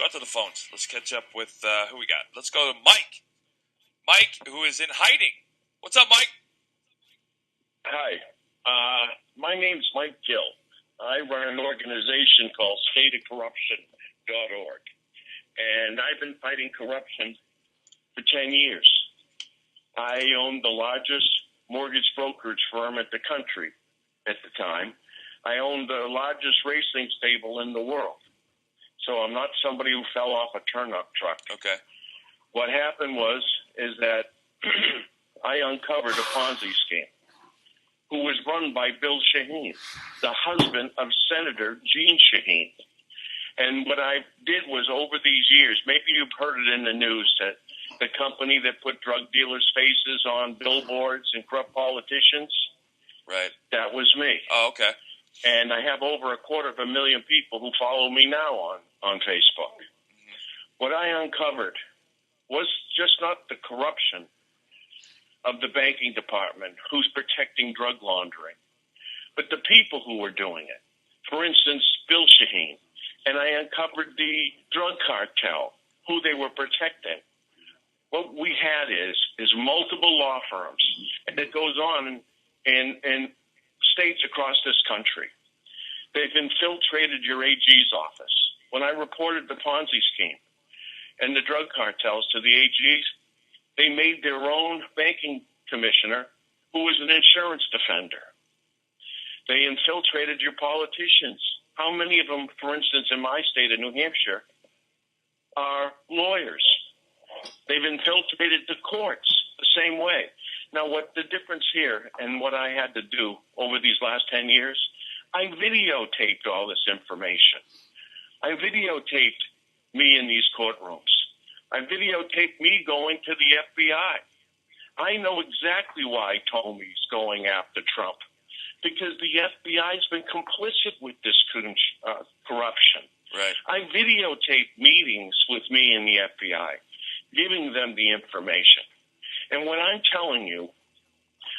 go out to the phones. Let's catch up with who we got. Let's go to Mike. Mike, who is in hiding. What's up, Mike? Hi. My name's Mike Gill. I run an organization called stateofcorruption.org. And I've been fighting corruption for 10 years. I owned the largest mortgage brokerage firm in the country at the time. I owned the largest racing stable in the world. So I'm not somebody who fell off a turnip truck. Okay. What happened is that I uncovered a Ponzi scheme who was run by Bill Shaheen, the husband of Senator Gene Shaheen. And what I did was, over these years, maybe you've heard it in the news, that the company that put drug dealers' faces on billboards and corrupt politicians, right? That was me. Oh, okay. And I have over 250,000 people who follow me now on Facebook. Mm-hmm. What I uncovered was just not the corruption of the banking department who's protecting drug laundering, but the people who were doing it. For instance, Bill Shaheen. And I uncovered the drug cartel, who they were protecting. What we had is multiple law firms, and it goes on in states across this country. They've infiltrated your AG's office. When I reported the Ponzi scheme and the drug cartels to the AGs, they made their own banking commissioner, who was an insurance defender. They infiltrated your politicians. How many of them, for instance, in my state of New Hampshire, are lawyers? They've infiltrated the courts the same way. Now, what the difference here and what I had to do over these last 10 years, I videotaped all this information. I videotaped me in these courtrooms. I videotaped me going to the FBI. I know exactly why Comey's going after Trump, because the FBI has been complicit with this corruption. Right. I videotaped meetings with me and the FBI, giving them the information. And what I'm telling you,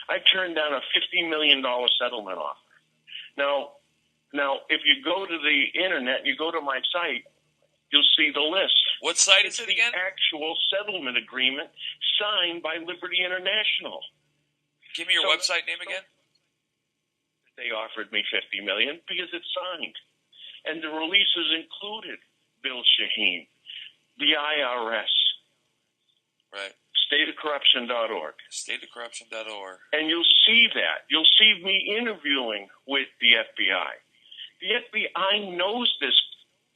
I turned down a $50 million settlement offer. Now, if you go to the internet, you go to my site, you'll see the list. What site is it again? The actual settlement agreement signed by Liberty International. Give me your website name again. They offered me $50 million because it's signed. And the releases included Bill Shaheen, the IRS. Right. Stateofcorruption.org. Stateofcorruption.org. And you'll see that. You'll see me interviewing with the FBI. The FBI knows this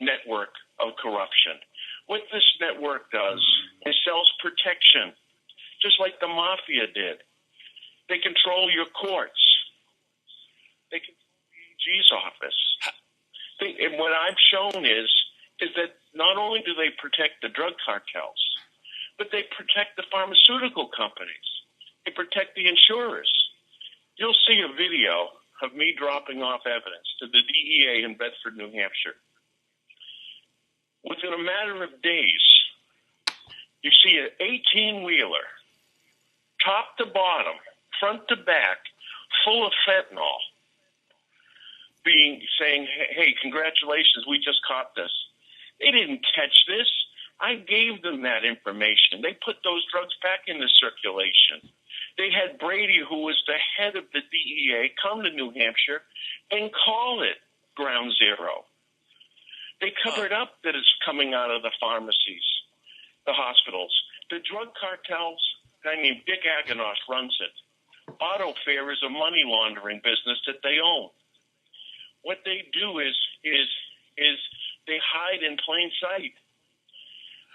network of corruption. What this network does is sells protection, just like the mafia did. They control your courts. They control the AG's office. And what I've shown is that not only do they protect the drug cartels, but they protect the pharmaceutical companies. They protect the insurers. You'll see a video of me dropping off evidence to the DEA in Bedford, New Hampshire. Within a matter of days, you see an 18-wheeler, top to bottom, front to back, full of fentanyl, saying, hey, congratulations, we just caught this. They didn't catch this. I gave them that information. They put those drugs back into circulation. They had Brady, who was the head of the DEA, come to New Hampshire and call it ground zero. They covered up that it's coming out of the pharmacies, the hospitals. The drug cartels, a guy named Dick Aganos runs it. Auto Fair is a money laundering business that they own. What they do is they hide in plain sight.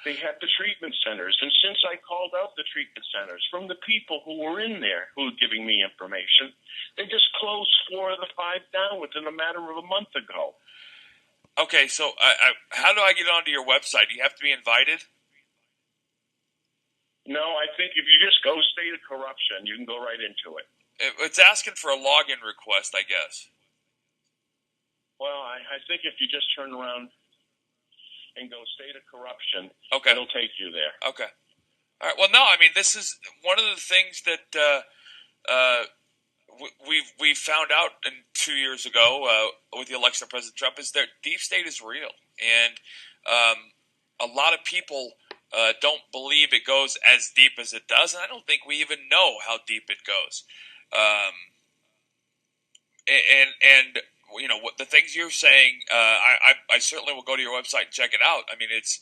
They have the treatment centers. And since I called out the treatment centers from the people who were in there who were giving me information, they just closed 4 of the 5 down within a matter of a month ago. Okay, so how do I get onto your website? Do you have to be invited? No, I think if you just go State of Corruption, you can go right into it. It's asking for a login request, I guess. Well, I think if you just turn around and go State of Corruption, okay, it'll take you there. Okay. All right. Well, no, I mean, this is one of the things that we found out 2 years ago with the election of President Trump is that deep state is real. And a lot of people don't believe it goes as deep as it does, and I don't think we even know how deep it goes. And you know what the things you're saying, I certainly will go to your website and check it out. I mean, it's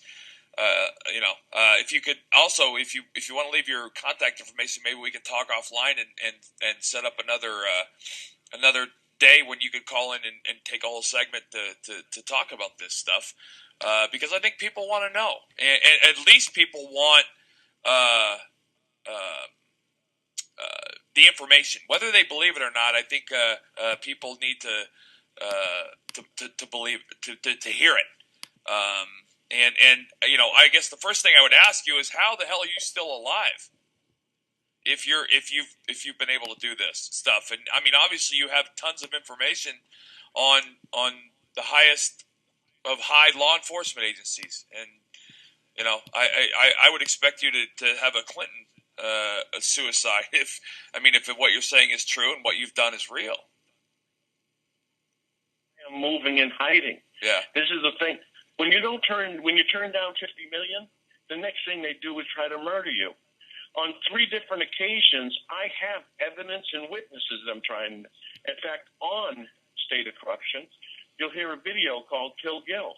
if you could also, if you want to leave your contact information, maybe we can talk offline and set up another day when you could call in and take a whole segment to talk about this stuff, because I think people want to know, and at least people want the information, whether they believe it or not. I think people need to believe to hear it. And I guess the first thing I would ask you is, how the hell are you still alive? If you've been able to do this stuff, and I mean, obviously you have tons of information on the highest of high law enforcement agencies, and I would expect you to have a Clinton a suicide if what you're saying is true and what you've done is real. I'm moving and hiding. Yeah, this is the thing. When you turn down $50 million, the next thing they do is try to murder you. On 3 different occasions, I have evidence and witnesses I'm trying. In fact, on State of Corruption, you'll hear a video called Kill Gill,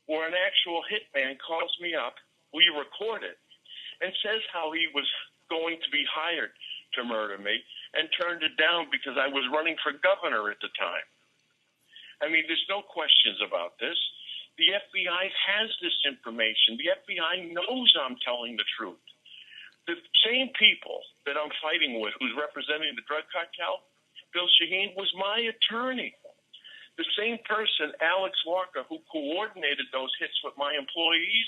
where an actual hitman calls me up, we record it, and says how he was going to be hired to murder me and turned it down because I was running for governor at the time. I mean, there's no questions about this. The FBI has this information. The FBI knows I'm telling the truth. The same people that I'm fighting with, who's representing the drug cartel, Bill Shaheen, was my attorney. The same person, Alex Walker, who coordinated those hits with my employees,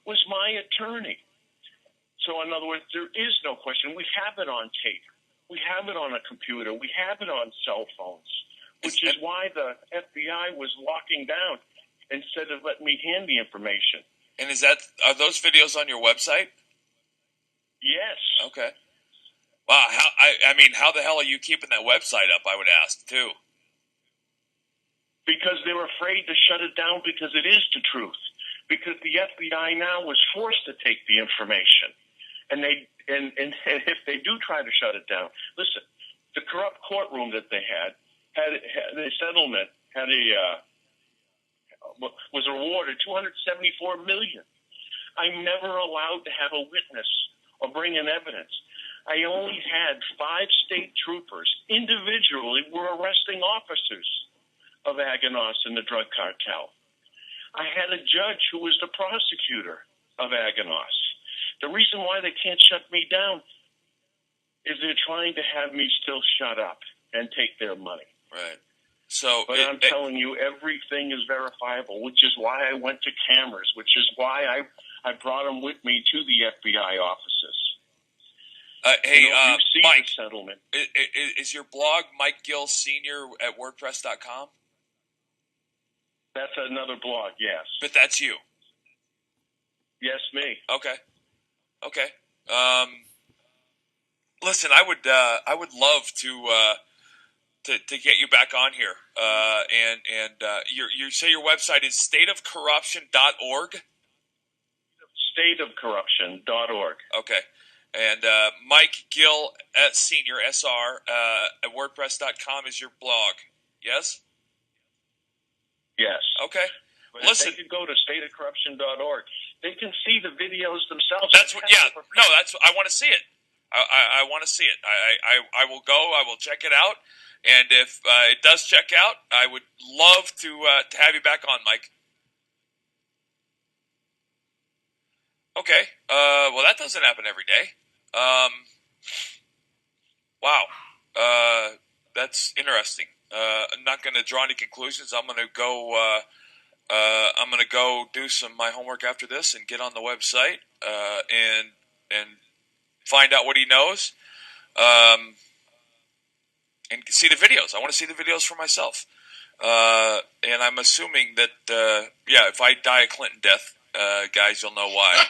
was my attorney. So, in other words, there is no question. We have it on tape. We have it on a computer. We have it on cell phones, which is why the FBI was locking down instead of letting me hand the information. And are those videos on your website? Yes. Okay. Wow. How the hell are you keeping that website up, I would ask, too? Because they were afraid to shut it down because it is the truth. Because the FBI now was forced to take the information. And if they do try to shut it down, listen, the corrupt courtroom that they had a settlement, was awarded $274 million. I'm never allowed to have a witness or bring in evidence. I only had 5 state troopers individually were arresting officers of Aganos and the drug cartel. I had a judge who was the prosecutor of Aganos. The reason why they can't shut me down is they're trying to have me still shut up and take their money. Right. But I'm telling you, everything is verifiable, which is why I went to cameras, which is why I brought them with me to the FBI offices. You see Mike, the settlement. Is your blog Mike Gill Senior at WordPress.com? That's another blog, yes. But that's you. Yes, me. Okay. Listen, I would love to get you back on here. You say your website is stateofcorruption.org? Stateofcorruption.org. Okay. And Mike Gill at Senior, SR, at WordPress.com is your blog. Yes? Yes. Okay. But Listen, if they could go to stateofcorruption.org. They can see the videos themselves. I want to see it. I want to see it. I will go. I will check it out. And if it does check out, I would love to have you back on, Mike. Okay. Well, that doesn't happen every day. Wow. That's interesting. I'm not going to draw any conclusions. I'm going to go. I'm going to go do my homework after this and get on the website and find out what he knows. And see the videos. I want to see the videos for myself. And I'm assuming that, if I die a Clinton death, guys, you'll know why.